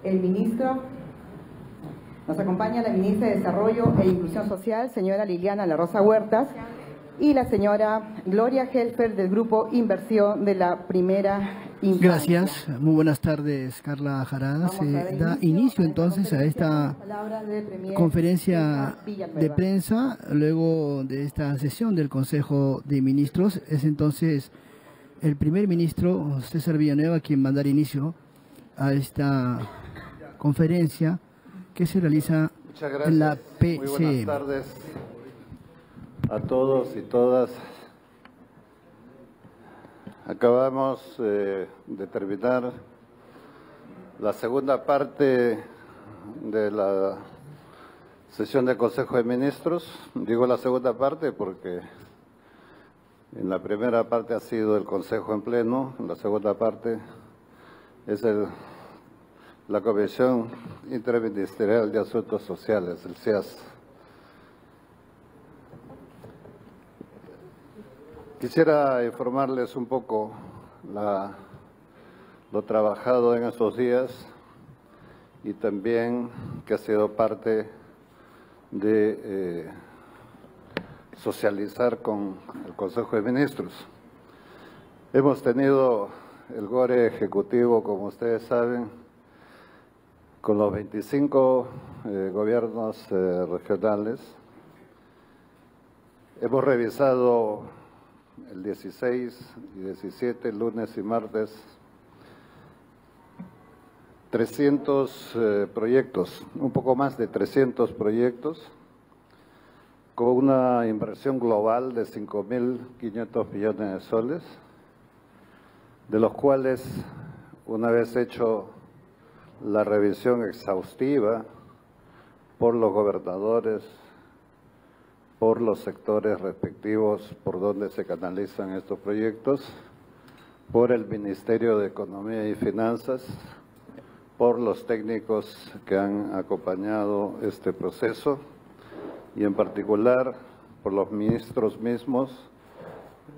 El ministro, nos acompaña la ministra de Desarrollo e Inclusión Social, señora Liliana La Rosa Huertas, y la señora Gloria Helfer del Grupo Inversión de la Primera Infancia. Gracias, muy buenas tardes, Carla Jarada. Se da inicio entonces a esta conferencia de prensa, luego de esta sesión del Consejo de Ministros. Es entonces el primer ministro, César Villanueva, quien va a dar inicio a esta conferencia que se realiza en la PCM. Muy buenas tardes a todos y todas. Acabamos de terminar la segunda parte de la sesión del Consejo de Ministros. Digo la segunda parte porque en la primera parte ha sido el Consejo en pleno, en la segunda parte es la Comisión Interministerial de Asuntos Sociales, el CIAS. Quisiera informarles un poco lo trabajado en estos días y también que ha sido parte de socializar con el Consejo de Ministros. Hemos tenido el GORE ejecutivo, como ustedes saben, con los 25 gobiernos regionales. Hemos revisado el 16 y 17, lunes y martes, 300 proyectos, un poco más de 300 proyectos, con una inversión global de 5.500 millones de soles, de los cuales, una vez hecho la revisión exhaustiva por los gobernadores, por los sectores respectivos por donde se canalizan estos proyectos, por el Ministerio de Economía y Finanzas, por los técnicos que han acompañado este proceso y en particular por los ministros mismos,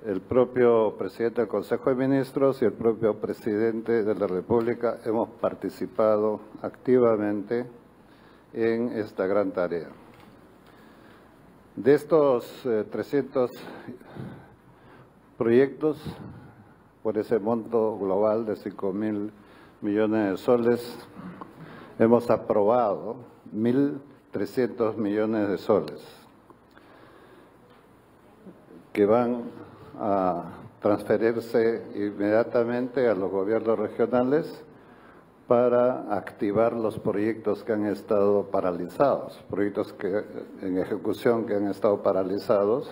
el propio presidente del Consejo de Ministros y el propio presidente de la República hemos participado activamente en esta gran tarea. De estos 300 proyectos, por ese monto global de 5.000 millones de soles, hemos aprobado 1.300 millones de soles, que van a transferirse inmediatamente a los gobiernos regionales para activar los proyectos que han estado paralizados, proyectos en ejecución que han estado paralizados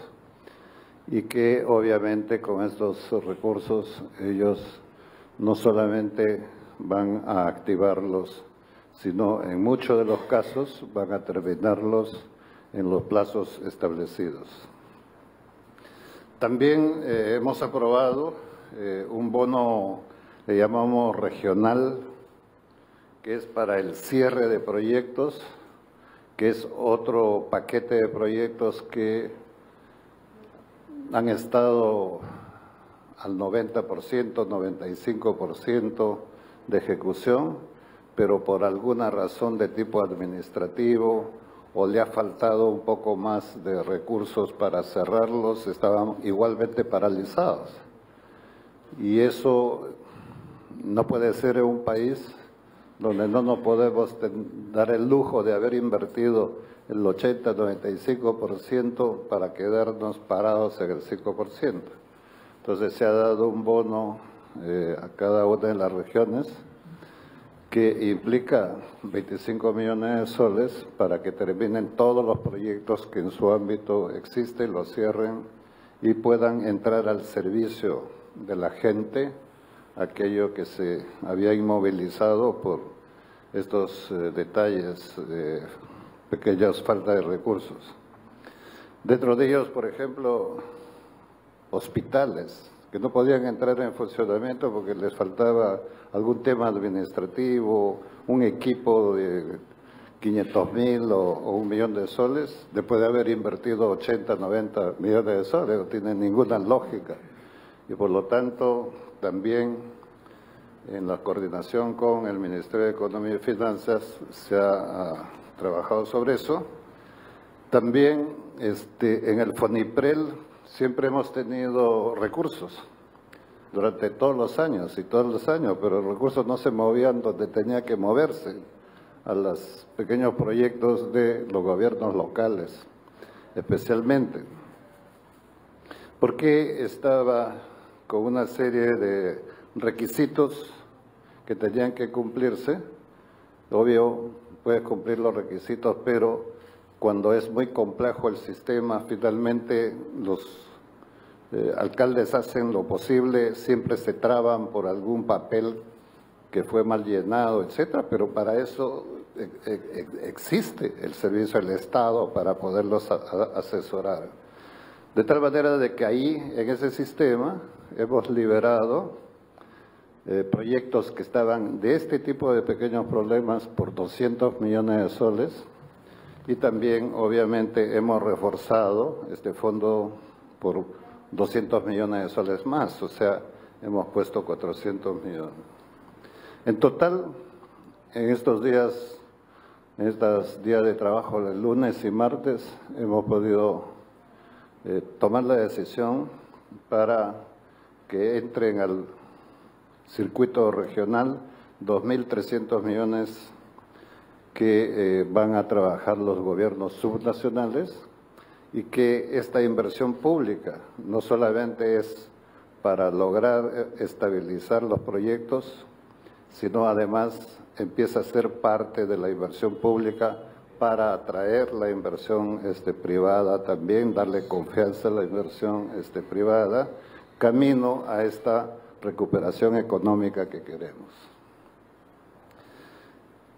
y que obviamente con estos recursos ellos no solamente van a activarlos, sino en muchos de los casos van a terminarlos en los plazos establecidos. También hemos aprobado un bono, le llamamos regional, que es para el cierre de proyectos, que es otro paquete de proyectos que han estado al 90%, 95% de ejecución, pero por alguna razón de tipo administrativo o le ha faltado un poco más de recursos para cerrarlos, estaban igualmente paralizados. Y eso no puede ser en un país donde no nos podemos dar el lujo de haber invertido el 80-95% para quedarnos parados en el 5%. Entonces se ha dado un bono a cada una de las regiones que implica 25 millones de soles para que terminen todos los proyectos que en su ámbito existen, los cierren y puedan entrar al servicio de la gente, aquello que se había inmovilizado por estos detalles de pequeñas faltas de recursos. Dentro de ellos, por ejemplo, hospitales que no podían entrar en funcionamiento porque les faltaba algún tema administrativo, un equipo de 500.000 o 1 millón de soles, después de haber invertido 80, 90 millones de soles, no tiene ninguna lógica. Y por lo tanto, también en la coordinación con el Ministerio de Economía y Finanzas se ha trabajado sobre eso. También en el FONIPREL siempre hemos tenido recursos durante todos los años, pero los recursos no se movían donde tenía que moverse, a los pequeños proyectos de los gobiernos locales, especialmente. Porque estaba con una serie de requisitos que tenían que cumplirse. Obvio, puedes cumplir los requisitos, pero cuando es muy complejo el sistema, finalmente los alcaldes hacen lo posible, siempre se traban por algún papel que fue mal llenado, etcétera, pero para eso existe el servicio del Estado para poderlos asesorar. De tal manera de que ahí, en ese sistema, hemos liberado proyectos que estaban de este tipo de pequeños problemas por 200 millones de soles y también, obviamente, hemos reforzado este fondo por 200 millones de soles más, o sea, hemos puesto 400 millones. En total, en estos días de trabajo, el lunes y martes, hemos podido tomar la decisión para que entren al circuito regional 2.300 millones que van a trabajar los gobiernos subnacionales y que esta inversión pública no solamente es para lograr estabilizar los proyectos, sino además empieza a ser parte de la inversión pública para atraer la inversión privada también, darle confianza a la inversión privada, camino a esta recuperación económica que queremos.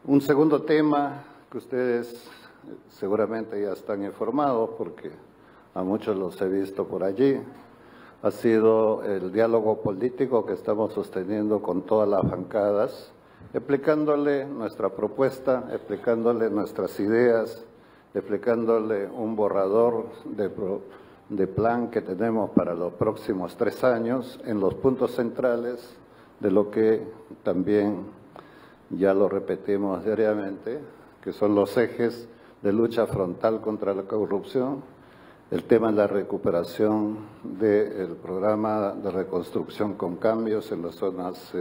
Un segundo tema que ustedes seguramente ya están informados, porque a muchos los he visto por allí, ha sido el diálogo político que estamos sosteniendo con todas las bancadas, explicándole nuestra propuesta, explicándole nuestras ideas, explicándole un borrador de plan que tenemos para los próximos 3 años en los puntos centrales de lo que también ya lo repetimos diariamente, que son los ejes de lucha frontal contra la corrupción, el tema de la recuperación del programa de reconstrucción con cambios en las zonas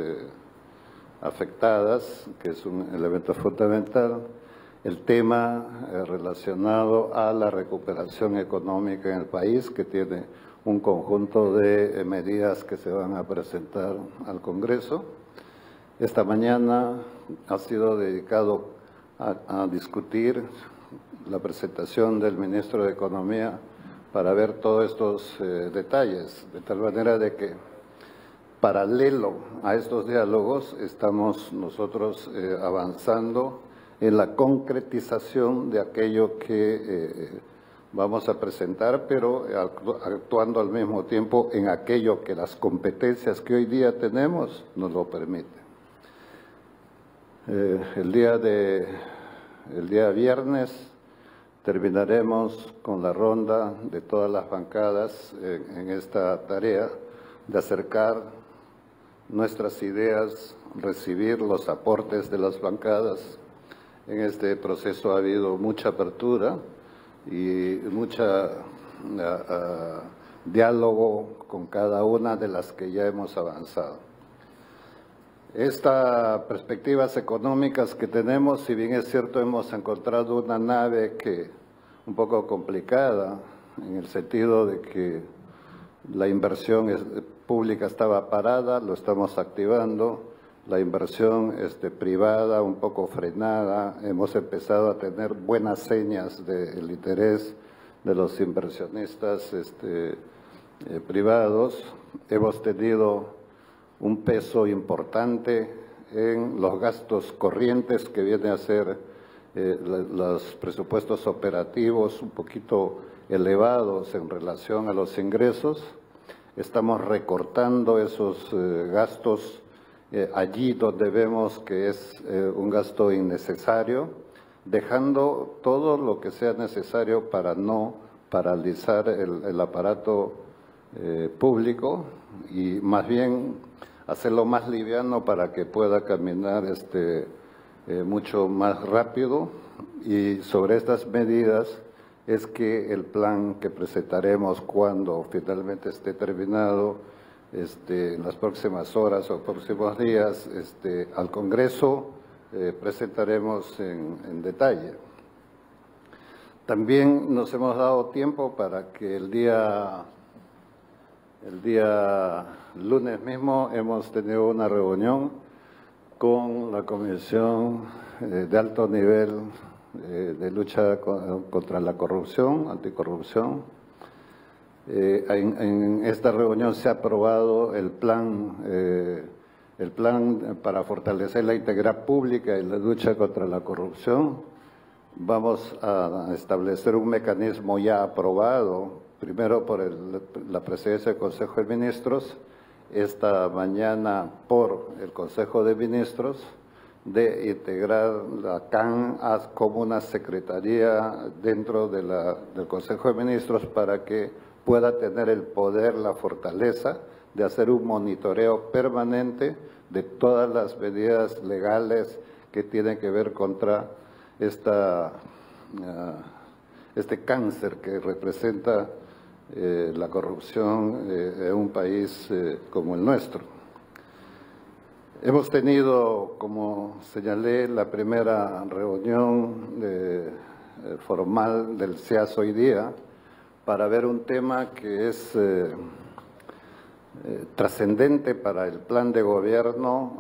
afectadas, que es un elemento fundamental, el tema relacionado a la recuperación económica en el país, que tiene un conjunto de medidas que se van a presentar al Congreso. Esta mañana ha sido dedicado a discutir la presentación del ministro de Economía para ver todos estos detalles, de tal manera de que paralelo a estos diálogos estamos nosotros avanzando en la concretización de aquello que vamos a presentar, pero actuando al mismo tiempo en aquello que las competencias que hoy día tenemos nos lo permiten. El día viernes terminaremos con la ronda de todas las bancadas en esta tarea de acercar nuestras ideas, recibir los aportes de las bancadas. En este proceso ha habido mucha apertura y mucha diálogo con cada una de las que ya hemos avanzado. Estas perspectivas económicas que tenemos, si bien es cierto, hemos encontrado una nave que un poco complicada, en el sentido de que la inversión pública estaba parada, lo estamos activando, la inversión privada un poco frenada, hemos empezado a tener buenas señas del interés de los inversionistas privados, hemos tenido un peso importante en los gastos corrientes que viene a ser los presupuestos operativos un poquito elevados en relación a los ingresos. Estamos recortando esos gastos allí donde vemos que es un gasto innecesario, dejando todo lo que sea necesario para no paralizar el aparato público y más bien hacerlo más liviano para que pueda caminar mucho más rápido. Y sobre estas medidas es que el plan que presentaremos cuando finalmente esté terminado, en las próximas horas o próximos días, al Congreso, presentaremos en detalle. También nos hemos dado tiempo para que el día lunes mismo hemos tenido una reunión con la Comisión de Alto Nivel de Lucha contra la Corrupción, Anticorrupción. En esta reunión se ha aprobado el plan para fortalecer la integridad pública y la lucha contra la corrupción. Vamos a establecer un mecanismo ya aprobado, primero por la Presidencia del Consejo de Ministros, esta mañana por el Consejo de Ministros, de integrar la CAN como una secretaría dentro del Consejo de Ministros para que pueda tener el poder, la fortaleza de hacer un monitoreo permanente de todas las medidas legales que tienen que ver contra este cáncer que representa la corrupción en un país como el nuestro. Hemos tenido, como señalé, la primera reunión formal del CIAS hoy día para ver un tema que es trascendente para el plan de gobierno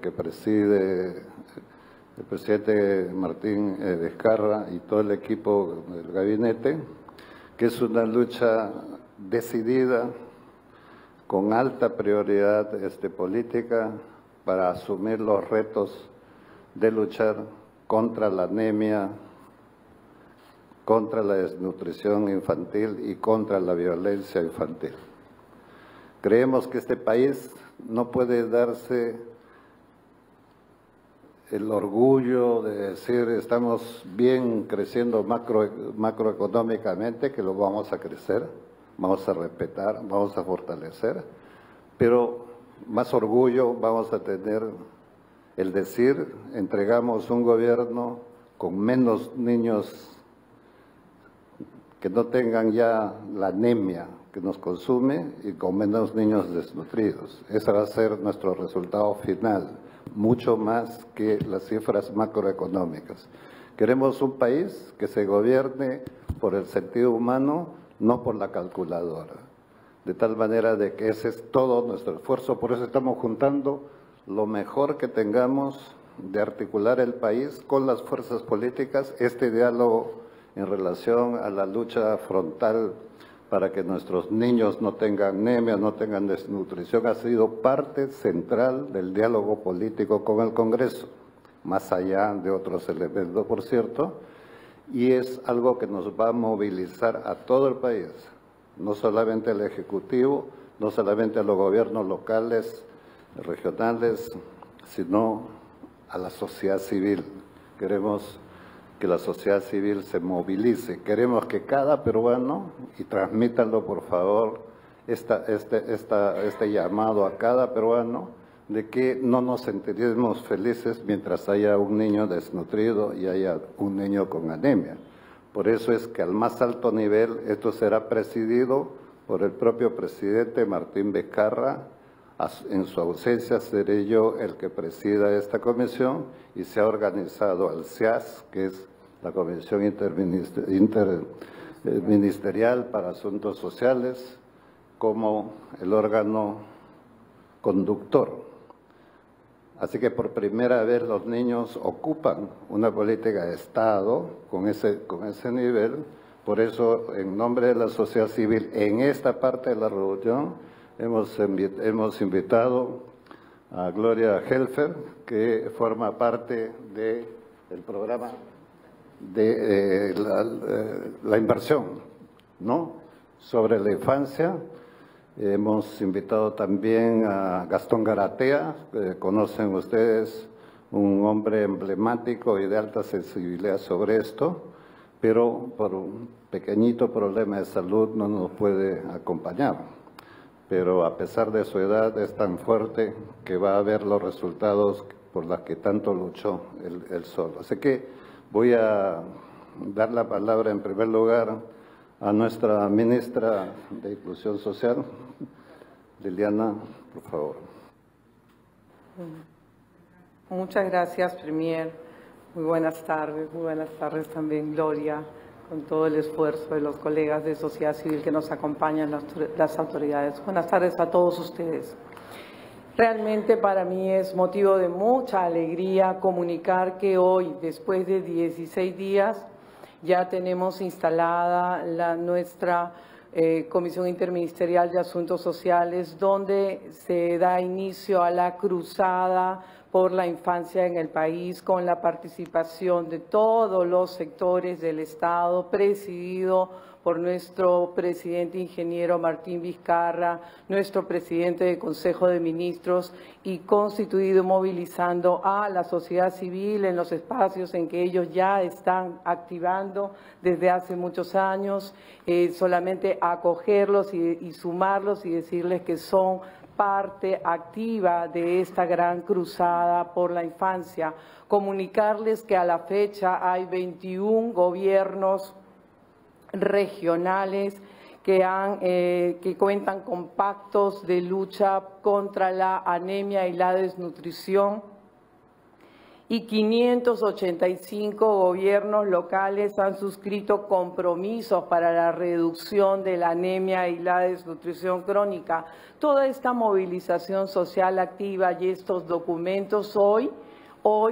que preside el presidente Martín Vizcarra y todo el equipo del gabinete, que es una lucha decidida, con alta prioridad política, para asumir los retos de luchar contra la anemia, contra la desnutrición infantil y contra la violencia infantil. Creemos que este país no puede darse el orgullo de decir estamos bien creciendo macroeconómicamente, que lo vamos a crecer, vamos a respetar, vamos a fortalecer, pero más orgullo vamos a tener el decir entregamos un gobierno con menos niños que no tengan ya la anemia que nos consume y con menos niños desnutridos. Ese va a ser nuestro resultado final, mucho más que las cifras macroeconómicas. Queremos un país que se gobierne por el sentido humano, no por la calculadora. De tal manera de que ese es todo nuestro esfuerzo. Por eso estamos juntando lo mejor que tengamos de articular el país con las fuerzas políticas, este diálogo en relación a la lucha frontal para que nuestros niños no tengan anemia, no tengan desnutrición, ha sido parte central del diálogo político con el Congreso, más allá de otros elementos, por cierto, y es algo que nos va a movilizar a todo el país, no solamente al Ejecutivo, no solamente a los gobiernos locales, regionales, sino a la sociedad civil. Queremos que la sociedad civil se movilice. Queremos que cada peruano, y transmítanlo por favor, este llamado a cada peruano, de que no nos sentiremos felices mientras haya un niño desnutrido y haya un niño con anemia. Por eso es que al más alto nivel esto será presidido por el propio presidente Martín Vizcarra. En su ausencia seré yo el que presida esta comisión y se ha organizado al CIAS, que es la Comisión Interministerial para Asuntos Sociales, como el órgano conductor. Así que por primera vez los niños ocupan una política de Estado con ese nivel. Por eso, en nombre de la sociedad civil, en esta parte de la reunión, hemos invitado a Gloria Helfer, que forma parte del programa de la inversión, ¿no?, sobre la infancia. Hemos invitado también a Gastón Garatea, que conocen ustedes, un hombre emblemático y de alta sensibilidad sobre esto, pero por un pequeñito problema de salud no nos puede acompañar. pero a pesar de su edad es tan fuerte que va a ver los resultados por los que tanto luchó él solo. Así que voy a dar la palabra en primer lugar a nuestra ministra de Inclusión Social, Liliana, por favor. Muchas gracias, Premier. Muy buenas tardes también, Gloria, con todo el esfuerzo de los colegas de sociedad civil que nos acompañan, las autoridades. Buenas tardes a todos ustedes. Realmente para mí es motivo de mucha alegría comunicar que hoy, después de 16 días, ya tenemos instalada nuestra Comisión Interministerial de Asuntos Sociales, donde se da inicio a la cruzada por la infancia en el país, con la participación de todos los sectores del Estado, presidido por nuestro presidente ingeniero Martín Vizcarra, nuestro presidente del Consejo de Ministros, y constituido movilizando a la sociedad civil en los espacios en que ellos ya están activando desde hace muchos años, solamente acogerlos y sumarlos y decirles que son parte activa de esta gran cruzada por la infancia. Comunicarles que a la fecha hay 21 gobiernos regionales que cuentan con pactos de lucha contra la anemia y la desnutrición, y 585 gobiernos locales han suscrito compromisos para la reducción de la anemia y la desnutrición crónica. Toda esta movilización social activa y estos documentos hoy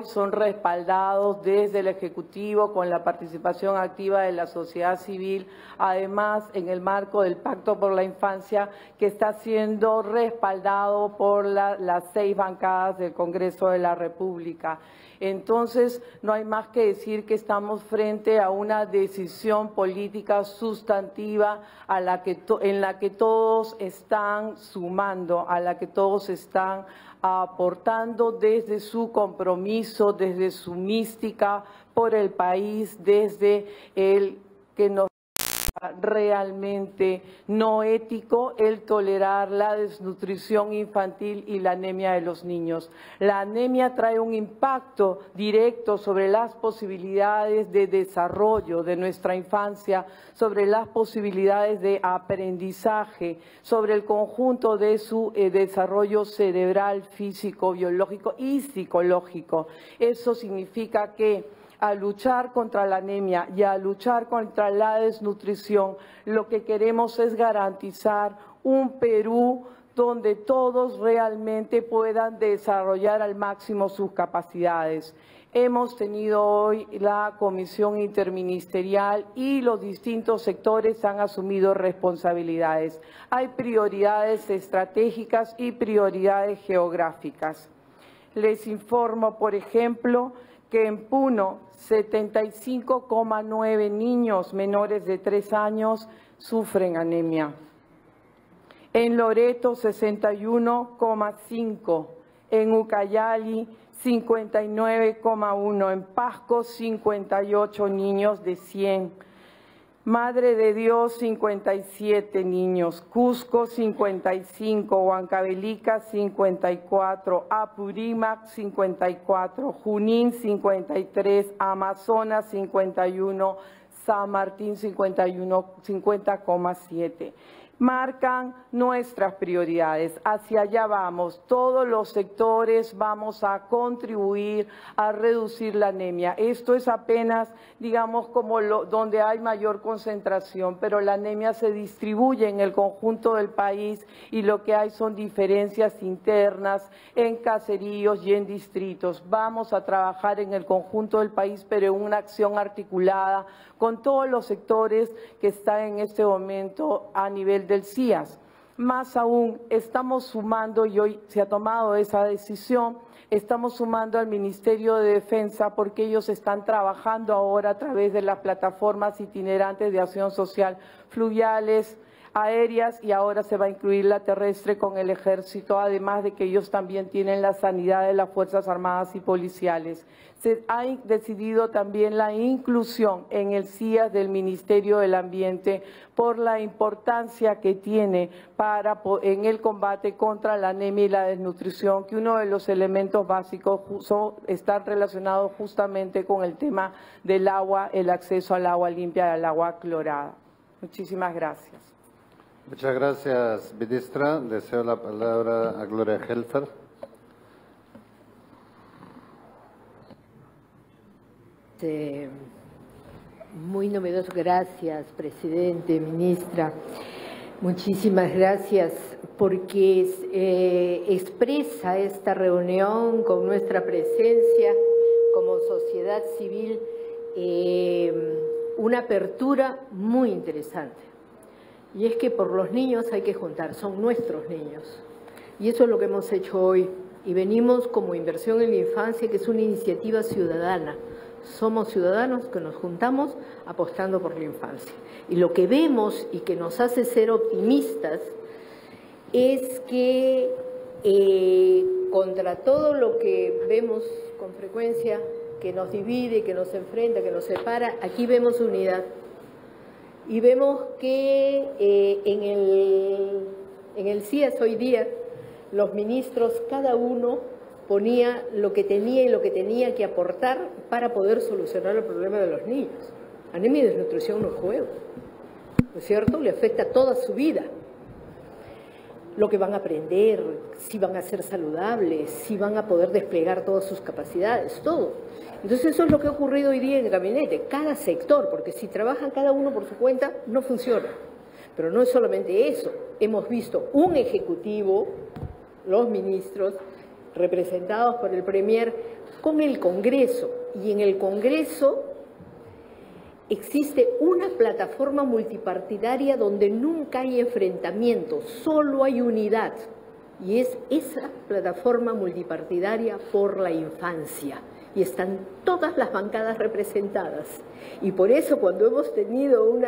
son respaldados desde el Ejecutivo con la participación activa de la sociedad civil, además en el marco del Pacto por la Infancia, que está siendo respaldado por las 6 bancadas del Congreso de la República. Entonces, no hay más que decir que estamos frente a una decisión política sustantiva en la que todos están sumando, a la que todos están aportando desde su compromiso, desde su mística por el país, desde el que nos realmente no ético el tolerar la desnutrición infantil y la anemia de los niños. La anemia trae un impacto directo sobre las posibilidades de desarrollo de nuestra infancia, sobre las posibilidades de aprendizaje, sobre el conjunto de su desarrollo cerebral, físico, biológico y psicológico. Eso significa que a luchar contra la anemia y a luchar contra la desnutrición, lo que queremos es garantizar un Perú donde todos realmente puedan desarrollar al máximo sus capacidades. Hemos tenido hoy la Comisión Interministerial y los distintos sectores han asumido responsabilidades. Hay prioridades estratégicas y prioridades geográficas. Les informo, por ejemplo, que en Puno 75,9 niños menores de 3 años sufren anemia. En Loreto 61,5, en Ucayali 59,1, en Pasco 58 niños de 100. Madre de Dios, 57 niños, Cusco, 55, Huancavelica, 54, Apurímac, 54, Junín, 53, Amazonas, 51, San Martín, 51, 50,7. Marcan nuestras prioridades. Hacia allá vamos. Todos los sectores vamos a contribuir a reducir la anemia. Esto es apenas, digamos, como donde hay mayor concentración, pero la anemia se distribuye en el conjunto del país y lo que hay son diferencias internas en caseríos y en distritos. Vamos a trabajar en el conjunto del país, pero en una acción articulada con todos los sectores que están en este momento a nivel del CIAS. Más aún, estamos sumando, y hoy se ha tomado esa decisión, estamos sumando al Ministerio de Defensa porque ellos están trabajando ahora a través de las plataformas itinerantes de acción social fluviales, aéreas y ahora se va a incluir la terrestre con el ejército, además de que ellos también tienen la sanidad de las Fuerzas Armadas y policiales. Se ha decidido también la inclusión en el CIAS del Ministerio del Ambiente por la importancia que tiene en el combate contra la anemia y la desnutrición, que uno de los elementos básicos están relacionados justamente con el tema del agua, el acceso al agua limpia y al agua clorada. Muchísimas gracias. Muchas gracias, ministra. Deseo la palabra a Gloria Helfer. Muy novedoso, gracias, presidente, ministra. Muchísimas gracias porque expresa esta reunión con nuestra presencia como sociedad civil una apertura muy interesante. Y es que por los niños hay que juntar, son nuestros niños. Y eso es lo que hemos hecho hoy. Y venimos como Inversión en la Infancia, que es una iniciativa ciudadana. Somos ciudadanos que nos juntamos apostando por la infancia. Y lo que vemos y que nos hace ser optimistas es que contra todo lo que vemos con frecuencia, que nos divide, que nos enfrenta, que nos separa, aquí vemos unidad. Y vemos que en el CIAS hoy día los ministros, cada uno ponía lo que tenía y lo que tenía que aportar para poder solucionar el problema de los niños. Anemia y desnutrición no es juego, ¿no es cierto? Le afecta toda su vida. Lo que van a aprender, si van a ser saludables, si van a poder desplegar todas sus capacidades, todo. Entonces eso es lo que ha ocurrido hoy día en el gabinete, cada sector, porque si trabajan cada uno por su cuenta, no funciona. Pero no es solamente eso, hemos visto un ejecutivo, los ministros, representados por el Premier, con el Congreso. Y en el Congreso existe una plataforma multipartidaria donde nunca hay enfrentamiento, solo hay unidad. Y es esa plataforma multipartidaria por la infancia. Y están todas las bancadas representadas. Y por eso cuando hemos tenido un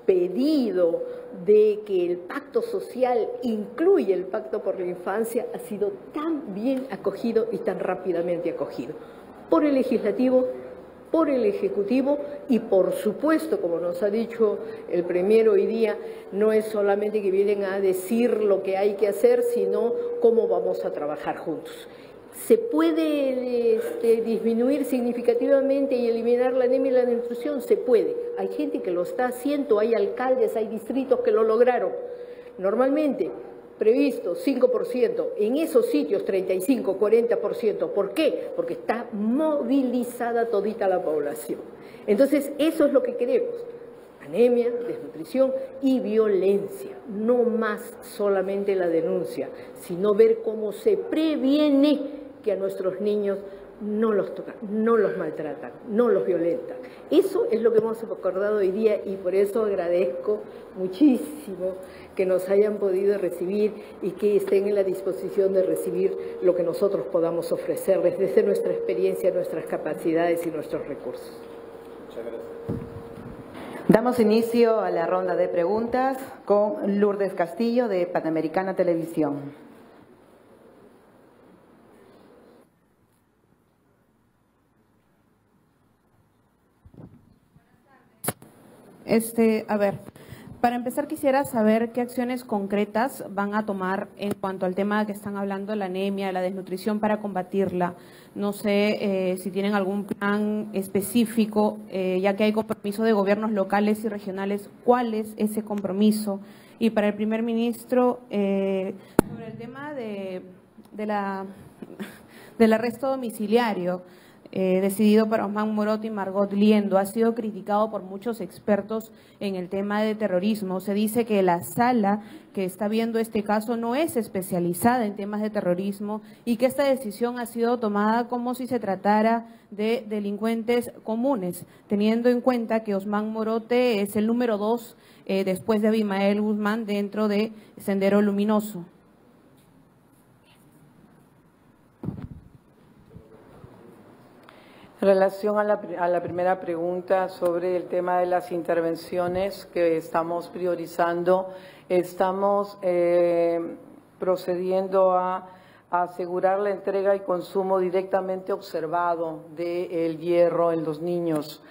pedido de que el pacto social incluya el pacto por la infancia, ha sido tan bien acogido y tan rápidamente acogido. Por el legislativo, por el ejecutivo y por supuesto, como nos ha dicho el Premier hoy día, no es solamente que vienen a decir lo que hay que hacer, sino cómo vamos a trabajar juntos. ¿Se puede disminuir significativamente y eliminar la anemia y la desnutrición? Se puede. Hay gente que lo está haciendo, hay alcaldes, hay distritos que lo lograron. Normalmente, previsto 5%, en esos sitios 35, 40%. ¿Por qué? Porque está movilizada todita la población. Entonces, eso es lo que queremos. Anemia, desnutrición y violencia. No más solamente la denuncia, sino ver cómo se previene que a nuestros niños no los tocan, no los maltratan, no los violentan. Eso es lo que hemos acordado hoy día y por eso agradezco muchísimo que nos hayan podido recibir y que estén en la disposición de recibir lo que nosotros podamos ofrecerles desde nuestra experiencia, nuestras capacidades y nuestros recursos. Muchas gracias. Damos inicio a la ronda de preguntas con Lourdes Castillo de Panamericana Televisión. Para empezar quisiera saber qué acciones concretas van a tomar en cuanto al tema que están hablando, la anemia, la desnutrición, para combatirla. No sé si tienen algún plan específico, ya que hay compromiso de gobiernos locales y regionales. ¿Cuál es ese compromiso? Y para el primer ministro, sobre el tema del arresto domiciliario, decidido para Osman Morote y Margot Liendo, ha sido criticado por muchos expertos en el tema de terrorismo. Se dice que la sala que está viendo este caso no es especializada en temas de terrorismo y que esta decisión ha sido tomada como si se tratara de delincuentes comunes, teniendo en cuenta que Osman Morote es el número 2 después de Abimael Guzmán dentro de Sendero Luminoso. En relación a la primera pregunta sobre el tema de las intervenciones que estamos priorizando, estamos procediendo a asegurar la entrega y consumo directamente observado del hierro en los niños,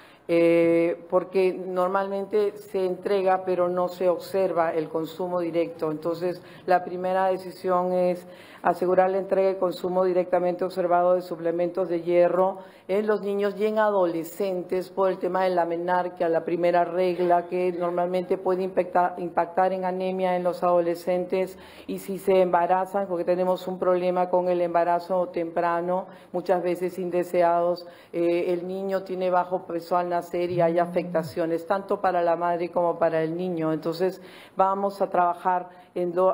porque normalmente se entrega pero no se observa el consumo directo. Entonces, la primera decisión es asegurar la entrega y consumo directamente observado de suplementos de hierro en los niños y en adolescentes por el tema de la menarquia, la primera regla que normalmente puede impactar en anemia en los adolescentes, y si se embarazan, porque tenemos un problema con el embarazo temprano, muchas veces indeseados, el niño tiene bajo peso al nacer y hay afectaciones tanto para la madre como para el niño. Entonces vamos a trabajar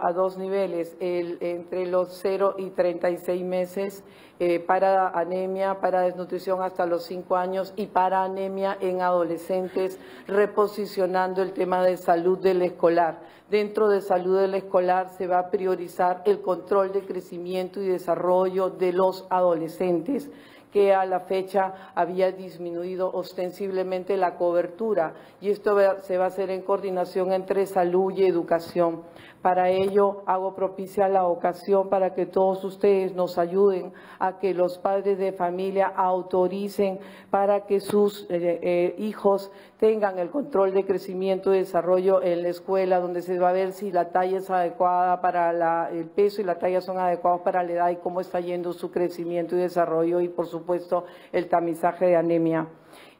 a dos niveles, entre los 0 y 36 meses para anemia, para desnutrición hasta los 5 años y para anemia en adolescentes, reposicionando el tema de salud del escolar. Dentro de salud del escolar se va a priorizar el control de crecimiento y desarrollo de los adolescentes, que a la fecha había disminuido ostensiblemente la cobertura, y esto se va a hacer en coordinación entre salud y educación. Para ello hago propicia la ocasión para que todos ustedes nos ayuden a que los padres de familia autoricen para que sus hijos tengan el control de crecimiento y desarrollo en la escuela, donde se va a ver si la talla es adecuada para el peso y la talla son adecuados para la edad y cómo está yendo su crecimiento y desarrollo, y por supuesto el tamizaje de anemia.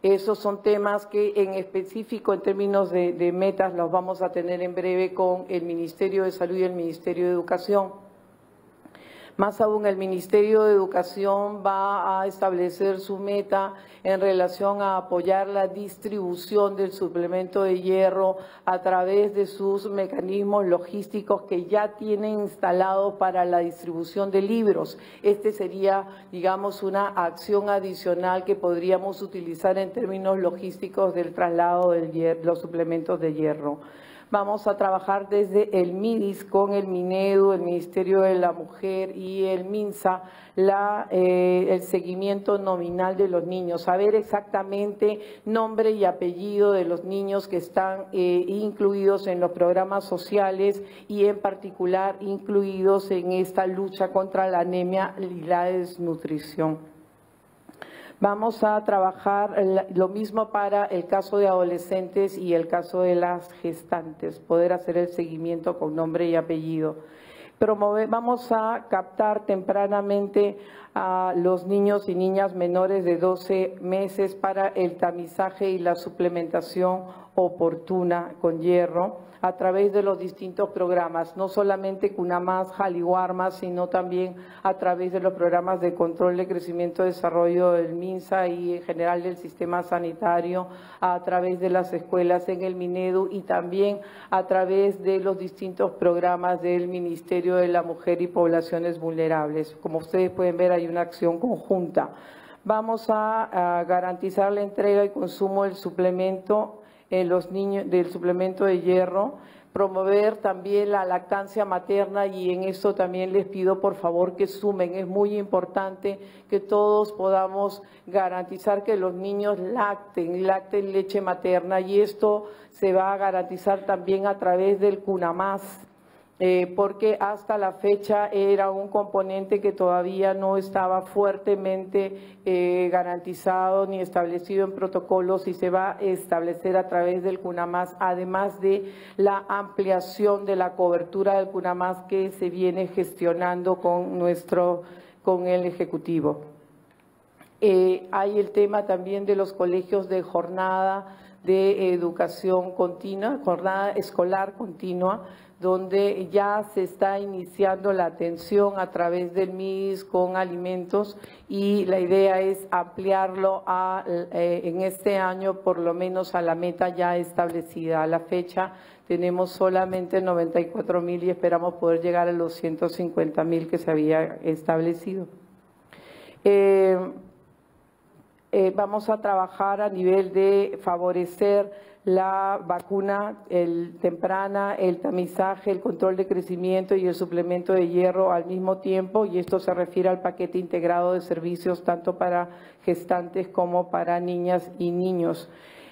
Esos son temas que en específico en términos de metas los vamos a tener en breve con el Ministerio de Salud y el Ministerio de Educación. Más aún, el Ministerio de Educación va a establecer su meta en relación a apoyar la distribución del suplemento de hierro a través de sus mecanismos logísticos que ya tienen instalados para la distribución de libros. Este sería, digamos, una acción adicional que podríamos utilizar en términos logísticos del traslado de los suplementos de hierro. Vamos a trabajar desde el MIDIS con el MINEDU, el Ministerio de la Mujer y el MINSA, el seguimiento nominal de los niños, saber exactamente nombre y apellido de los niños que están incluidos en los programas sociales y en particular incluidos en esta lucha contra la anemia y la desnutrición. Vamos a trabajar lo mismo para el caso de adolescentes y el caso de las gestantes, poder hacer el seguimiento con nombre y apellido. Vamos a captar tempranamente a los niños y niñas menores de 12 meses para el tamizaje y la suplementación oportuna con hierro a través de los distintos programas, no solamente CUNAMAS, Jaliwarma, sino también a través de los programas de control de crecimiento y desarrollo del MINSA y en general del sistema sanitario, a través de las escuelas en el MINEDU y también a través de los distintos programas del Ministerio de la Mujer y Poblaciones Vulnerables. Como ustedes pueden ver, hay una acción conjunta. Vamos a garantizar la entrega y consumo del suplemento los niños del suplemento de hierro, promover también la lactancia materna, y en esto también les pido por favor que sumen. Es muy importante que todos podamos garantizar que los niños lacten leche materna, y esto se va a garantizar también a través del CUNAMAS. Porque hasta la fecha era un componente que todavía no estaba fuertemente garantizado ni establecido en protocolos, y se va a establecer a través del CUNAMAS, además de la ampliación de la cobertura del CUNAMAS que se viene gestionando con el Ejecutivo. Hay el tema también de los colegios de jornada de educación continua, jornada escolar continua, donde ya se está iniciando la atención a través del MIDIS con alimentos, y la idea es ampliarlo en este año por lo menos a la meta ya establecida. A la fecha tenemos solamente 94.000 y esperamos poder llegar a los 150.000 que se había establecido. Vamos a trabajar a nivel de favorecer la vacuna temprana, el tamizaje, el control de crecimiento y el suplemento de hierro al mismo tiempo, y esto se refiere al paquete integrado de servicios tanto para gestantes como para niñas y niños.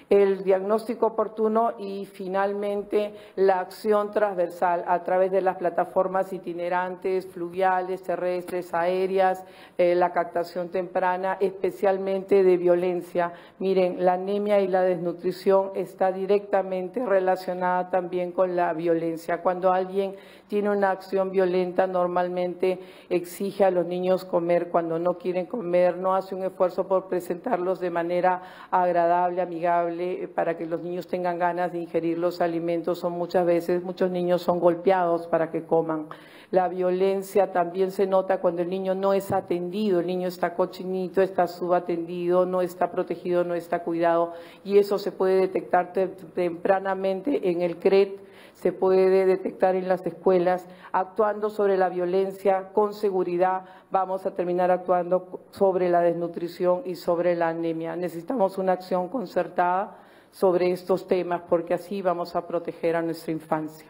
El diagnóstico oportuno y finalmente la acción transversal a través de las plataformas itinerantes, fluviales, terrestres, aéreas, la captación temprana, especialmente de violencia. Miren, la anemia y la desnutrición está directamente relacionada también con la violencia. Cuando alguien tiene una acción violenta, normalmente exige a los niños comer cuando no quieren comer, no hace un esfuerzo por presentarlos de manera agradable, amigable, para que los niños tengan ganas de ingerir los alimentos. Muchos niños son golpeados para que coman. La violencia también se nota cuando el niño no es atendido, el niño está cochinito, está subatendido, no está protegido, no está cuidado, y eso se puede detectar tempranamente en el CRET, se puede detectar en las escuelas. Actuando sobre la violencia con seguridad, vamos a terminar actuando sobre la desnutrición y sobre la anemia. Necesitamos una acción concertada sobre estos temas porque así vamos a proteger a nuestra infancia.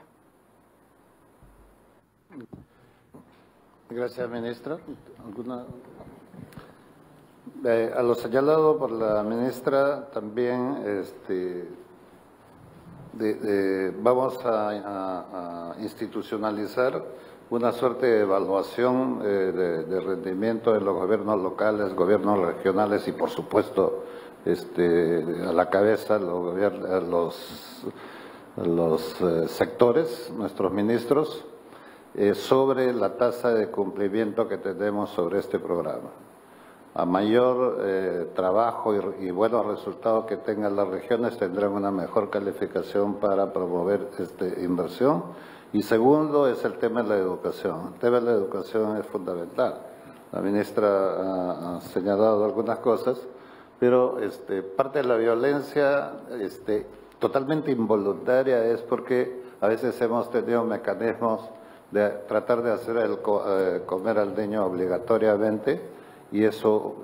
Gracias, ministra. A lo señalado por la ministra, también vamos a institucionalizar una suerte de evaluación de rendimiento de los gobiernos locales, gobiernos regionales y, por supuesto, a la cabeza los sectores, nuestros ministros, sobre la tasa de cumplimiento que tenemos sobre este programa. A mayor trabajo y buenos resultados que tengan las regiones, tendrán una mejor calificación para promover esta inversión. Y segundo es el tema de la educación. El tema de la educación es fundamental. La ministra ha señalado algunas cosas, pero parte de la violencia totalmente involuntaria es porque a veces hemos tenido mecanismos de tratar de hacer comer al niño obligatoriamente, y eso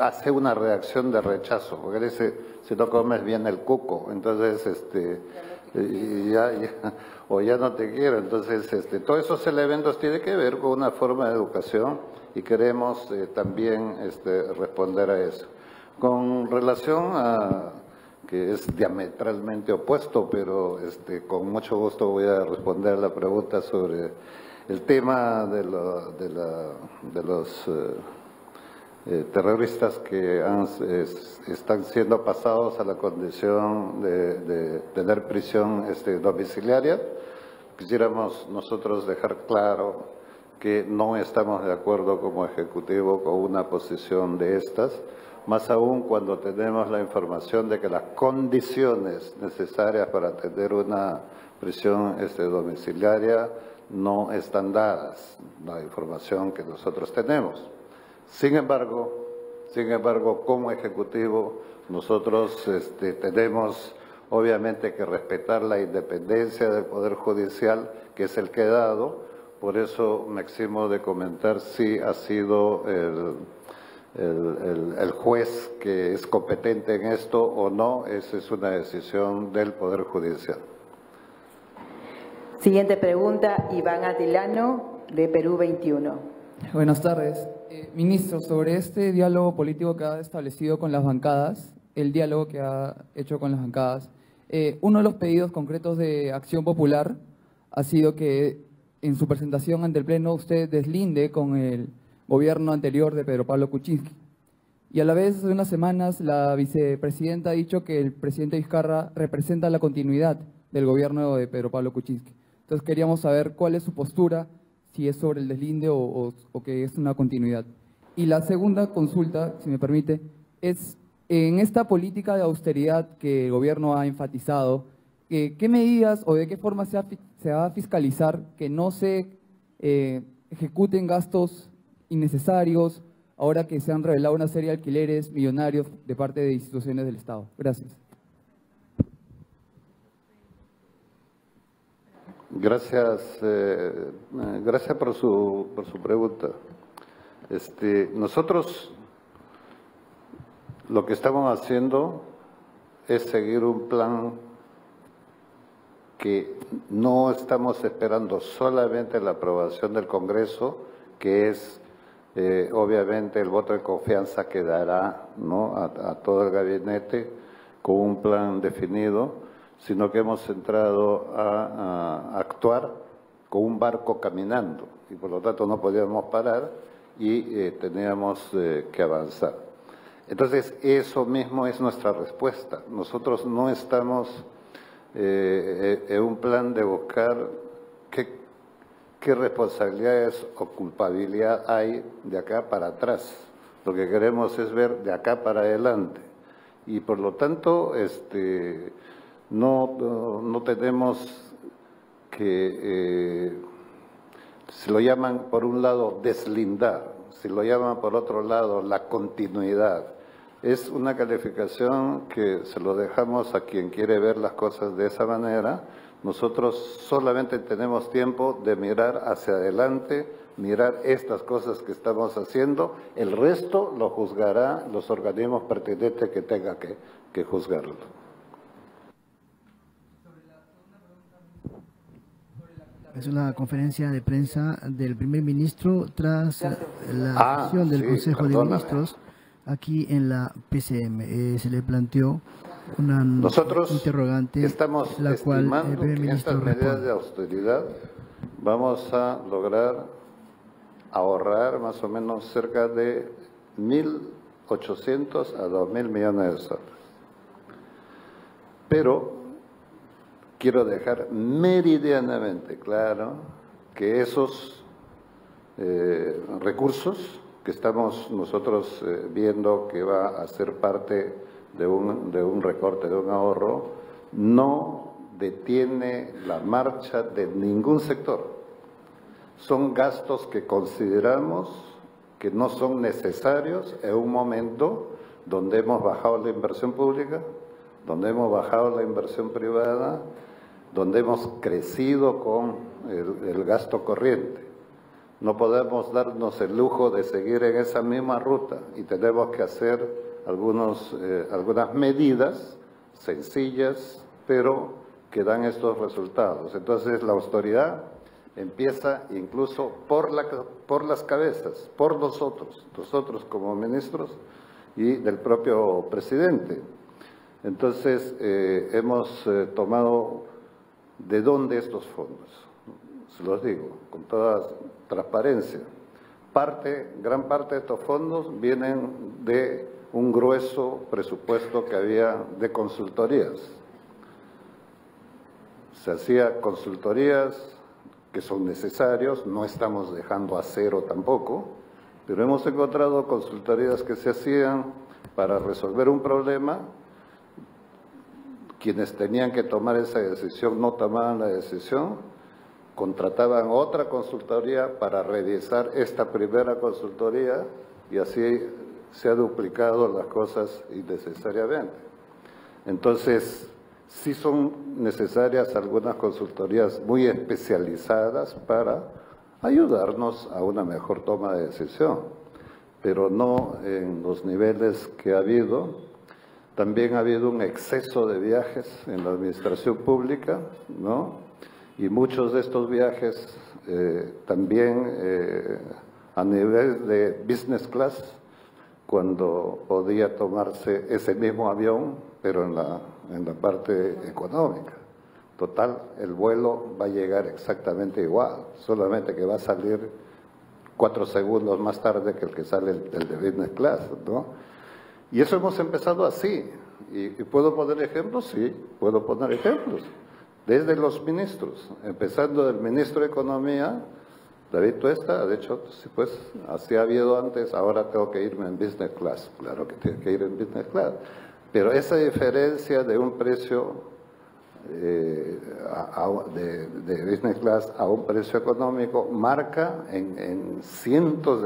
hace una reacción de rechazo, porque dice, si no comes bien el cuco, entonces o ya no te quiero. Entonces todos esos elementos tienen que ver con una forma de educación y queremos también responder a eso. Con relación a que es diametralmente opuesto, pero con mucho gusto voy a responder a la pregunta sobre el tema de los terroristas que están siendo pasados a la condición de tener prisión domiciliaria. Quisiéramos nosotros dejar claro que no estamos de acuerdo como Ejecutivo con una posición de estas, más aún cuando tenemos la información de que las condiciones necesarias para tener una prisión domiciliaria no están dadas, la información que nosotros tenemos. Sin embargo, como Ejecutivo, nosotros tenemos obviamente que respetar la independencia del Poder Judicial, que es el que ha dado. Por eso me eximo de comentar si ha sido el juez que es competente en esto o no. Esa es una decisión del Poder Judicial. Siguiente pregunta, Iván Atilano, de Perú 21. Buenas tardes. Ministro, sobre este diálogo político que ha establecido con las bancadas, el diálogo que ha hecho con las bancadas, uno de los pedidos concretos de Acción Popular ha sido que en su presentación ante el Pleno usted deslinde con el gobierno anterior de Pedro Pablo Kuczynski. Y a la vez, hace unas semanas, la vicepresidenta ha dicho que el presidente Vizcarra representa la continuidad del gobierno de Pedro Pablo Kuczynski. Entonces queríamos saber cuál es su postura, si es sobre el deslinde o que es una continuidad. Y la segunda consulta, si me permite, es en esta política de austeridad que el gobierno ha enfatizado, ¿qué medidas o de qué forma se va a fiscalizar que no se ejecuten gastos innecesarios ahora que se han revelado una serie de alquileres millonarios de parte de instituciones del Estado? Gracias. Gracias, gracias por su pregunta. Nosotros Lo que estamos haciendo es seguir un plan que no estamos esperando solamente la aprobación del Congreso, que es obviamente el voto de confianza que dará, ¿no?, a todo el gabinete con un plan definido, sino que hemos entrado a actuar con un barco caminando y por lo tanto no podíamos parar y teníamos que avanzar. Entonces, eso mismo es nuestra respuesta. Nosotros no estamos en un plan de buscar qué responsabilidades o culpabilidad hay de acá para atrás. Lo que queremos es ver de acá para adelante. Y por lo tanto, no tenemos que, si lo llaman por un lado deslindar, si lo llaman por otro lado la continuidad. Es una calificación que se lo dejamos a quien quiere ver las cosas de esa manera. Nosotros solamente tenemos tiempo de mirar hacia adelante, mirar estas cosas que estamos haciendo. El resto lo juzgará los organismos pertinentes que tengan que juzgarlo. Es una conferencia de prensa del primer ministro tras la sesión del Consejo de Ministros aquí en la PCM. Se le planteó una interrogante, estamos la cual el primer que ministro estas medidas responde. de austeridad vamos a lograr ahorrar más o menos cerca de 1.800 a 2.000 millones de soles. Pero quiero dejar meridianamente claro que esos recursos que estamos nosotros viendo que va a ser parte de un recorte, de un ahorro, no detiene la marcha de ningún sector. Son gastos que consideramos que no son necesarios en un momento donde hemos bajado la inversión pública, donde hemos bajado la inversión privada, donde hemos crecido con el gasto corriente. No podemos darnos el lujo de seguir en esa misma ruta y tenemos que hacer algunas medidas sencillas, pero que dan estos resultados. Entonces, la austeridad empieza incluso por las cabezas, por nosotros como ministros y del propio presidente. Entonces, hemos tomado de dónde estos fondos. Se los digo, con toda transparencia. Gran parte de estos fondos vienen de un grueso presupuesto que había de consultorías. Se hacía consultorías que son necesarios, no estamos dejando a cero tampoco, pero hemos encontrado consultorías que se hacían para resolver un problema. Quienes tenían que tomar esa decisión no tomaban la decisión, contrataban otra consultoría para revisar esta primera consultoría y así se ha duplicado las cosas innecesariamente. Entonces, sí son necesarias algunas consultorías muy especializadas para ayudarnos a una mejor toma de decisión, pero no en los niveles que ha habido. También ha habido un exceso de viajes en la administración pública, ¿no? Y muchos de estos viajes también a nivel de business class, cuando podía tomarse ese mismo avión, pero en la parte económica. Total, el vuelo va a llegar exactamente igual, solamente que va a salir 4 segundos más tarde que el que sale el de business class, ¿no? Y eso hemos empezado así. ¿Y puedo poner ejemplos? Sí, puedo poner ejemplos. Desde los ministros, empezando del ministro de Economía, David Tuesta, de hecho, pues así ha habido antes, ahora tengo que irme en business class. Claro que tiene que ir en business class. Pero esa diferencia de un precio de business class a un precio económico marca en cientos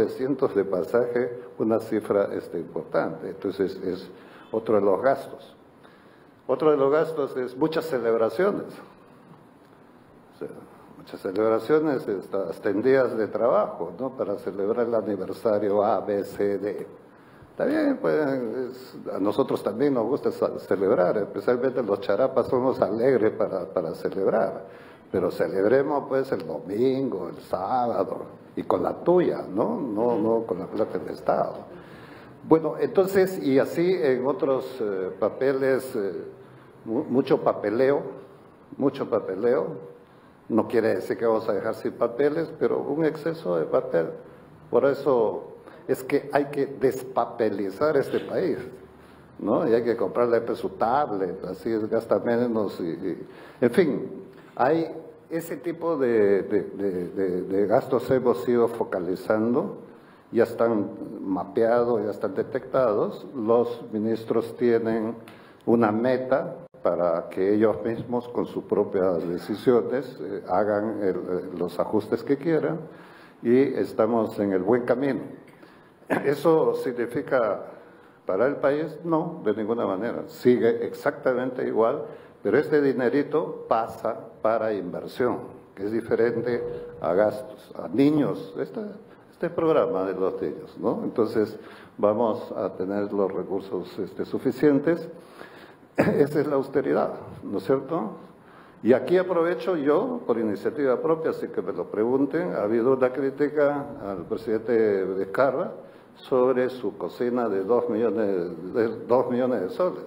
de pasajes una cifra importante. Entonces, es otro de los gastos. Otro de los gastos es muchas celebraciones. O sea, muchas celebraciones, hasta en días de trabajo, ¿no? Para celebrar el aniversario A, B, C, D. Está bien, pues a nosotros también nos gusta celebrar, especialmente los charapas somos alegres para celebrar, pero celebremos pues el domingo, el sábado, y con la tuya, no con la plata del Estado. Bueno, entonces, y así en otros papeles, mucho papeleo, no quiere decir que vamos a dejar sin papeles, pero un exceso de papel, por eso es que hay que despapelizar este país, ¿no? Y hay que comprarle pues, su tablet, así gasta menos, en fin, hay ese tipo de gastos hemos ido focalizando, ya están mapeados, ya están detectados, los ministros tienen una meta para que ellos mismos con sus propias decisiones hagan los ajustes que quieran y estamos en el buen camino. ¿Eso significa para el país? No, de ninguna manera. Sigue exactamente igual, pero este dinerito pasa para inversión, que es diferente a gastos. A niños, este programa de los niños, ¿no? Entonces vamos a tener los recursos suficientes. Esa es la austeridad, ¿no es cierto? Y aquí aprovecho yo, por iniciativa propia, así que me lo pregunten, ha habido una crítica al presidente Vizcarra sobre su cocina de 2 millones de soles.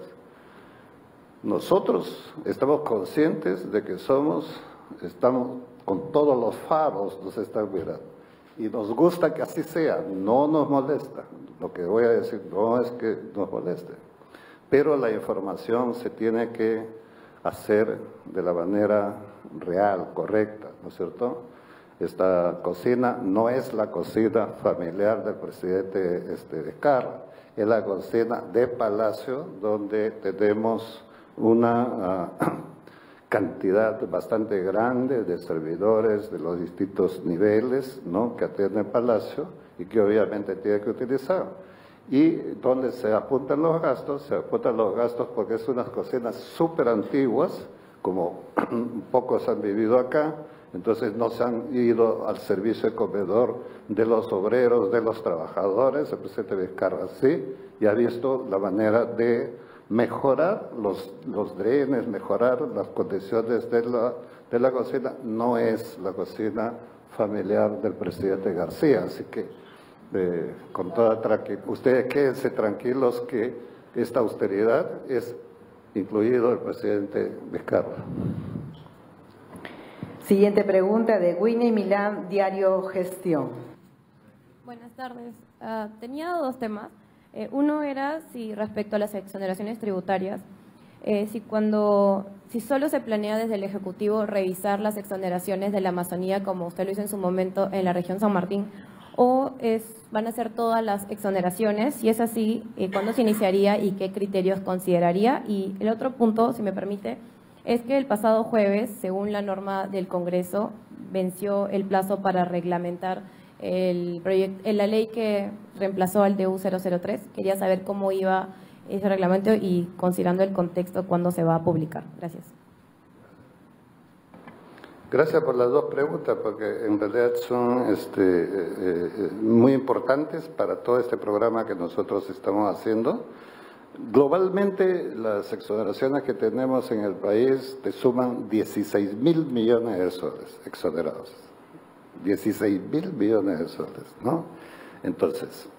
Nosotros estamos conscientes de que estamos con todos los faros, nos están mirando. Y nos gusta que así sea, no nos molesta. Lo que voy a decir no es que nos moleste. Pero la información se tiene que hacer de la manera real, correcta, ¿no es cierto? Esta cocina no es la cocina familiar del presidente Vizcarra, es la cocina de Palacio, donde tenemos una cantidad bastante grande de servidores de los distintos niveles, ¿no?, que atienden Palacio y que obviamente tiene que utilizar. Y donde se apuntan los gastos porque es unas cocinas súper antiguas, como pocos han vivido acá, entonces no se han ido al servicio de comedor de los obreros, de los trabajadores. El presidente Vizcarra sí, y ha visto la manera de mejorar los drenes, mejorar las condiciones de la cocina. No es la cocina familiar del presidente García, así que con toda tranquilidad, ustedes quédense tranquilos que esta austeridad es incluido el presidente Vizcarra. Siguiente pregunta de Winnie Milán, Diario Gestión. Buenas tardes. Tenía dos temas. Uno era si respecto a las exoneraciones tributarias, si solo se planea desde el Ejecutivo revisar las exoneraciones de la Amazonía como usted lo hizo en su momento en la región San Martín, o van a ser todas las exoneraciones. Si es así, ¿cuándo se iniciaría y qué criterios consideraría? Y el otro punto, si me permite, es que el pasado jueves, según la norma del Congreso, venció el plazo para reglamentar la ley que reemplazó al DU 003. Quería saber cómo iba ese reglamento y considerando el contexto, cuándo se va a publicar. Gracias. Gracias por las dos preguntas, porque en realidad son muy importantes para todo este programa que nosotros estamos haciendo. Globalmente, las exoneraciones que tenemos en el país te suman 16.000 millones de soles exonerados. 16.000 millones de soles, ¿no? Entonces,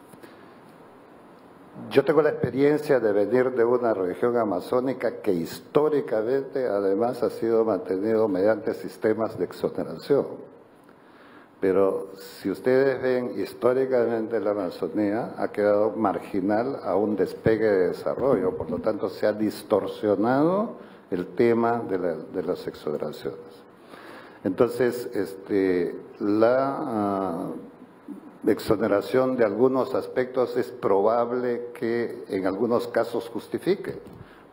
yo tengo la experiencia de venir de una región amazónica que históricamente además ha sido mantenido mediante sistemas de exoneración. Pero si ustedes ven históricamente la Amazonía ha quedado marginal a un despegue de desarrollo, por lo tanto se ha distorsionado el tema de las exoneraciones. Entonces, la exoneración de algunos aspectos es probable que en algunos casos justifique.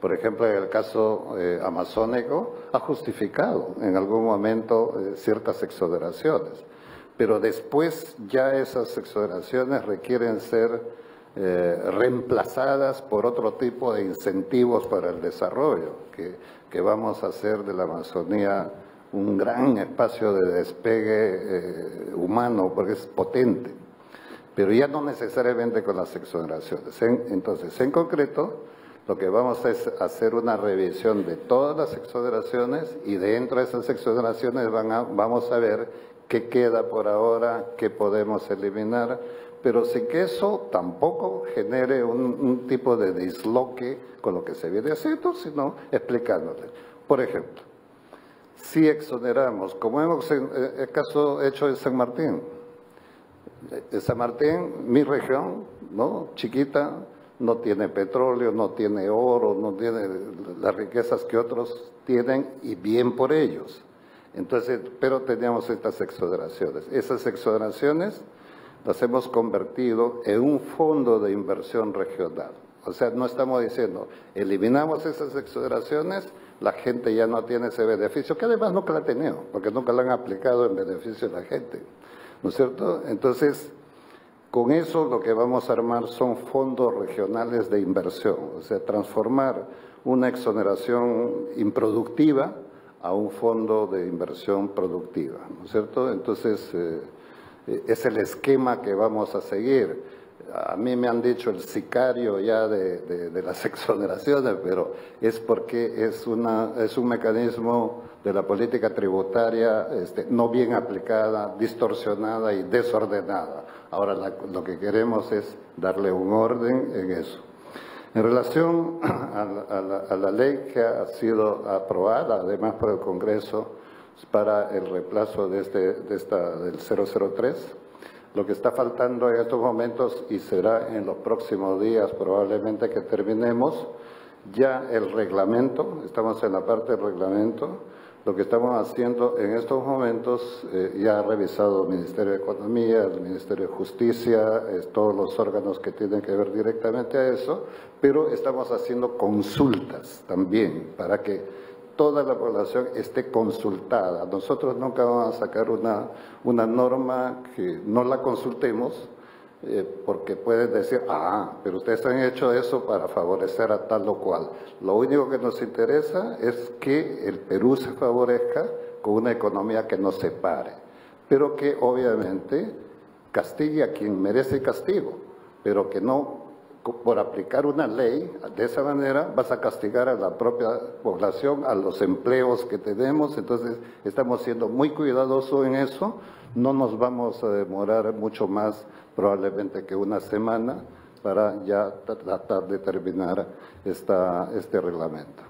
Por ejemplo, en el caso amazónico ha justificado en algún momento ciertas exoneraciones, pero después ya esas exoneraciones requieren ser reemplazadas por otro tipo de incentivos para el desarrollo, que vamos a hacer de la Amazonía un gran espacio de despegue humano, porque es potente. pero ya no necesariamente con las exoneraciones. Entonces, en concreto, lo que vamos a hacer una revisión de todas las exoneraciones y dentro de esas exoneraciones vamos a ver qué queda por ahora, qué podemos eliminar, pero sin que eso tampoco genere un tipo de disloque con lo que se viene haciendo, sino explicándole. Por ejemplo, si exoneramos, como hemos el caso hecho en San Martín. En San Martín, mi región, ¿no?, chiquita, no tiene petróleo, no tiene oro, no tiene las riquezas que otros tienen, y bien por ellos. Entonces, pero teníamos estas exoneraciones. Esas exoneraciones las hemos convertido en un fondo de inversión regional. O sea, no estamos diciendo, eliminamos esas exoneraciones, la gente ya no tiene ese beneficio, que además nunca la ha tenido, porque nunca la han aplicado en beneficio de la gente, ¿no es cierto? Entonces, con eso lo que vamos a armar son fondos regionales de inversión, o sea, transformar una exoneración improductiva a un fondo de inversión productiva, ¿no es cierto? Entonces, es el esquema que vamos a seguir. A mí me han dicho el sicario ya de las exoneraciones, pero es porque es un mecanismo de la política tributaria no bien aplicada, distorsionada y desordenada. Ahora lo que queremos es darle un orden en eso. En relación a la ley que ha sido aprobada, además por el Congreso, para el reemplazo del 003, lo que está faltando en estos momentos, y será en los próximos días probablemente que terminemos, ya el reglamento, estamos en la parte del reglamento. Lo que estamos haciendo en estos momentos, ya ha revisado el Ministerio de Economía, el Ministerio de Justicia, todos los órganos que tienen que ver directamente a eso, pero estamos haciendo consultas también para que toda la población esté consultada. Nosotros nunca vamos a sacar una norma que no la consultemos, porque pueden decir, pero ustedes han hecho eso para favorecer a tal o cual. Lo único que nos interesa es que el Perú se favorezca con una economía que nos separe, pero que obviamente castigue a quien merece castigo, pero que no, por aplicar una ley de esa manera, vas a castigar a la propia población, a los empleos que tenemos. Entonces, estamos siendo muy cuidadosos en eso. No nos vamos a demorar mucho más, probablemente que una semana, para ya tratar de terminar este reglamento.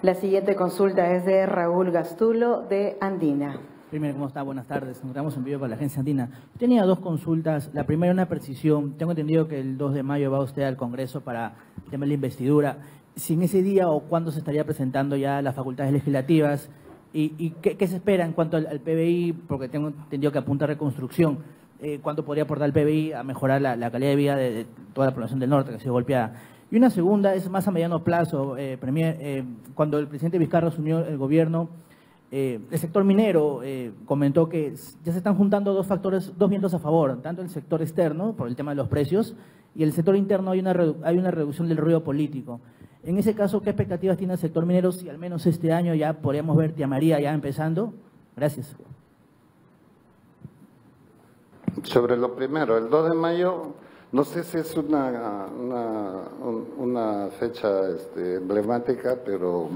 La siguiente consulta es de Raúl Gastulo, de Andina. Primero, ¿cómo está? Buenas tardes. Nos encontramos en vivo para la agencia Andina. Tenía dos consultas. La primera, una precisión. Tengo entendido que el 2 de mayo va usted al Congreso para el tema de la investidura. Si en ese día o cuándo se estaría presentando ya las facultades legislativas y qué se espera en cuanto al PBI, porque tengo entendido que apunta a reconstrucción. ¿Cuánto podría aportar el PBI a mejorar la calidad de vida de toda la población del norte que ha sido golpeada? Y una segunda es más a mediano plazo. Premier, cuando el presidente Vizcarra asumió el gobierno, el sector minero comentó que ya se están juntando dos vientos a favor, tanto el sector externo, por el tema de los precios, y el sector interno hay una reducción del ruido político. En ese caso, ¿qué expectativas tiene el sector minero si al menos este año ya podríamos ver Tía María ya empezando? Gracias. Sobre lo primero, el 2 de mayo, no sé si es una fecha emblemática, pero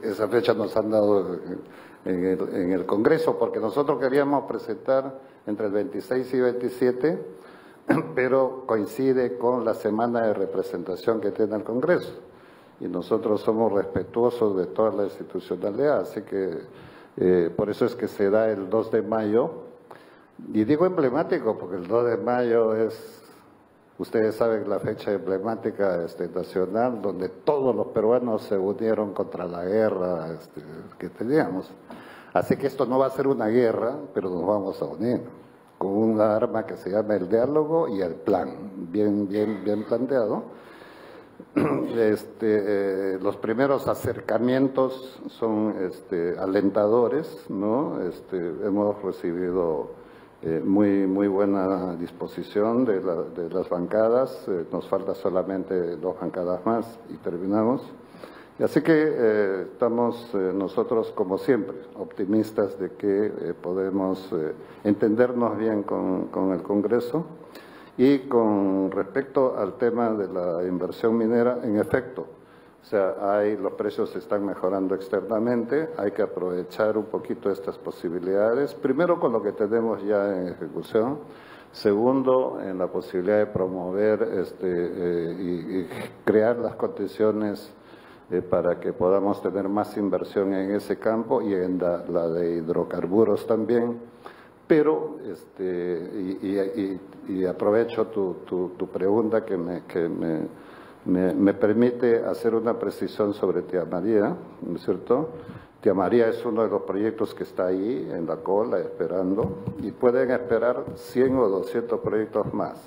esa fecha nos han dado en el Congreso, porque nosotros queríamos presentar entre el 26 y 27, pero coincide con la semana de representación que tiene el Congreso. Y nosotros somos respetuosos de toda la institucionalidad, así que por eso es que se da el 2 de mayo. Y digo emblemático porque el 2 de mayo es, ustedes saben, la fecha emblemática nacional, donde todos los peruanos se unieron contra la guerra que teníamos. Así que esto no va a ser una guerra, pero nos vamos a unir con una arma que se llama el diálogo y el plan, bien planteado. Los primeros acercamientos son alentadores, ¿no? Hemos recibido muy buena disposición de las bancadas. Nos falta solamente 2 bancadas más y terminamos. Así que estamos nosotros, como siempre, optimistas de que podemos entendernos bien con el Congreso. Y con respecto al tema de la inversión minera, en efecto, o sea, los precios se están mejorando externamente, hay que aprovechar un poquito estas posibilidades, primero con lo que tenemos ya en ejecución, segundo, en la posibilidad de promover y crear las condiciones para que podamos tener más inversión en ese campo y en la de hidrocarburos también. Pero, y aprovecho tu pregunta que me permite hacer una precisión sobre Tía María, ¿no es cierto? Tía María es uno de los proyectos que está ahí en la cola esperando y pueden esperar 100 o 200 proyectos más.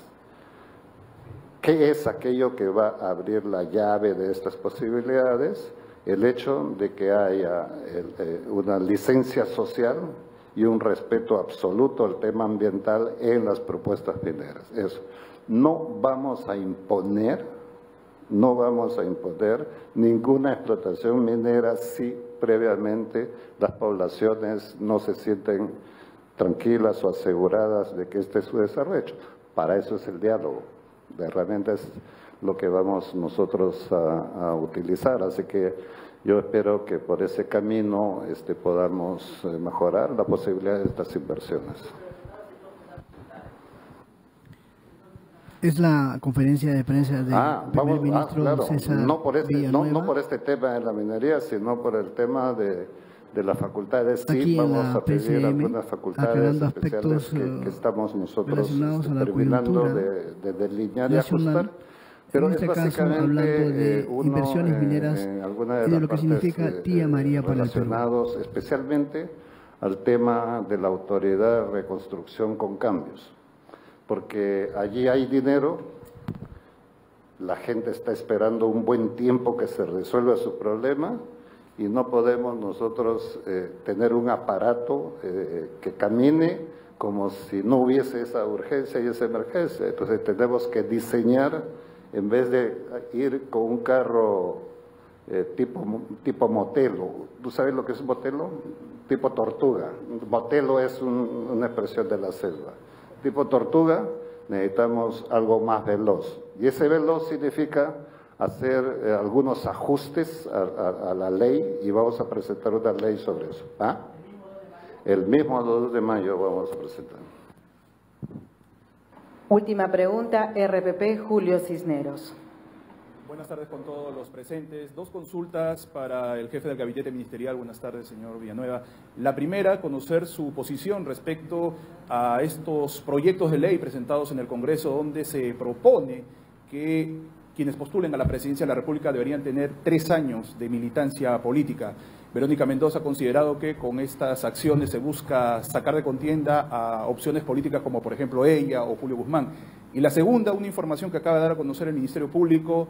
¿Qué es aquello que va a abrir la llave de estas posibilidades? El hecho de que haya una licencia social y un respeto absoluto al tema ambiental en las propuestas mineras. Eso. No vamos a imponer ninguna explotación minera si previamente las poblaciones no se sienten tranquilas o aseguradas de que este es su desarrollo. Para eso es el diálogo. Realmente es lo que vamos nosotros a utilizar. Así que yo espero que por ese camino podamos mejorar la posibilidad de estas inversiones. Es la conferencia de prensa del primer ministro César Villanueva. No por este tema de la minería, sino por el tema de las facultades. Aquí sí, en vamos la a pedir PCM, algunas facultades especiales que estamos nosotros terminando de delinear y ajustar. Pero en este caso, hablando de inversiones mineras y de lo que significa Tía María para el Perú. Relacionados especialmente al tema de la autoridad de reconstrucción con cambios. Porque allí hay dinero, la gente está esperando un buen tiempo que se resuelva su problema y no podemos nosotros tener un aparato que camine como si no hubiese esa urgencia y esa emergencia. Entonces tenemos que diseñar, en vez de ir con un carro tipo motelo. ¿Tú sabes lo que es motelo? Tipo tortuga. Motelo es una expresión de la selva. Tipo tortuga, necesitamos algo más veloz. Y ese veloz significa hacer algunos ajustes a la ley y vamos a presentar una ley sobre eso. El mismo 2 de mayo vamos a presentar. Última pregunta, RPP, Julio Cisneros. Buenas tardes con todos los presentes. 2 consultas para el jefe del gabinete ministerial. Buenas tardes, señor Villanueva. La primera, conocer su posición respecto a estos proyectos de ley presentados en el Congreso, donde se propone que quienes postulen a la presidencia de la República deberían tener 3 años de militancia política. Verónica Mendoza ha considerado que con estas acciones se busca sacar de contienda a opciones políticas como por ejemplo ella o Julio Guzmán. Y la segunda, una información que acaba de dar a conocer el Ministerio Público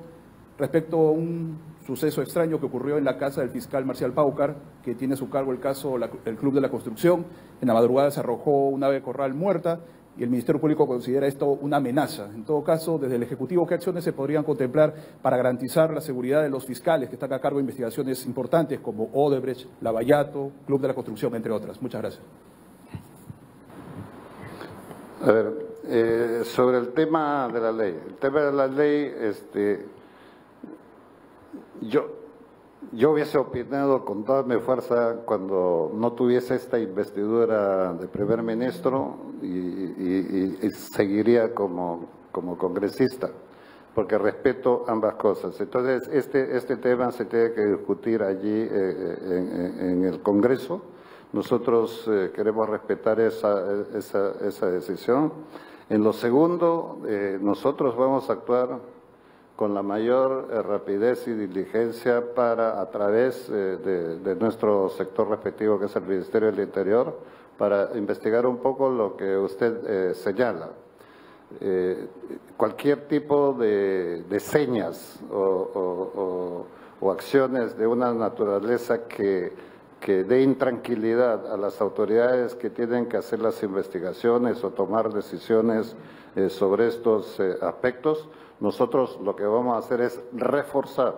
respecto a un suceso extraño que ocurrió en la casa del fiscal Marcial Paucar, que tiene a su cargo el caso el Club de la Construcción. En la madrugada se arrojó un ave corral muerta y el Ministerio Público considera esto una amenaza. En todo caso, desde el Ejecutivo, ¿qué acciones se podrían contemplar para garantizar la seguridad de los fiscales que están a cargo de investigaciones importantes como Odebrecht, Lavallato, Club de la Construcción, entre otras? Muchas gracias. A ver, sobre el tema de la ley. El tema de la ley, yo hubiese opinado con toda mi fuerza cuando no tuviese esta investidura de primer ministro y seguiría como congresista, porque respeto ambas cosas. Entonces, este tema se tiene que discutir allí en el Congreso. Nosotros queremos respetar esa decisión. En lo segundo, nosotros vamos a actuar con la mayor rapidez y diligencia para, a través de nuestro sector respectivo, que es el Ministerio del Interior, para investigar un poco lo que usted señala. Cualquier tipo de señas o acciones de una naturaleza que dé intranquilidad a las autoridades que tienen que hacer las investigaciones o tomar decisiones sobre estos aspectos, nosotros lo que vamos a hacer es reforzar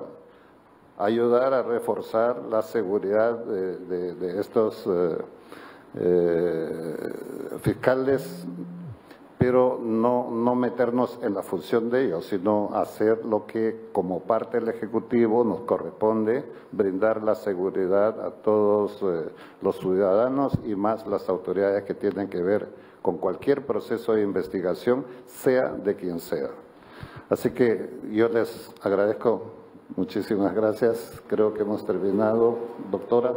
ayudar a reforzar la seguridad de estos fiscales, pero no meternos en la función de ellos, sino hacer lo que como parte del Ejecutivo nos corresponde, brindar la seguridad a todos los ciudadanos y más las autoridades que tienen que ver con cualquier proceso de investigación, sea de quien sea. Así que yo les agradezco, muchísimas gracias. Creo que hemos terminado. Doctora.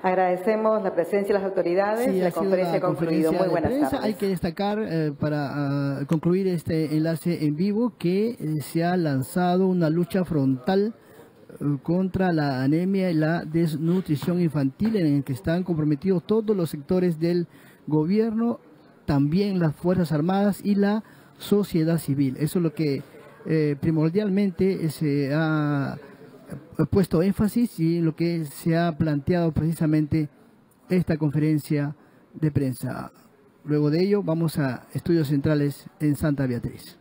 Agradecemos la presencia de las autoridades. Sí, la conferencia ha concluido. Muy buenas tardes. Hay que destacar, para concluir este enlace en vivo, que se ha lanzado una lucha frontal contra la anemia y la desnutrición infantil, en el que están comprometidos todos los sectores del gobierno, también las Fuerzas Armadas y la sociedad civil. Eso es lo que primordialmente se ha puesto énfasis y lo que se ha planteado precisamente esta conferencia de prensa. Luego de ello vamos a Estudios Centrales en Santa Beatriz.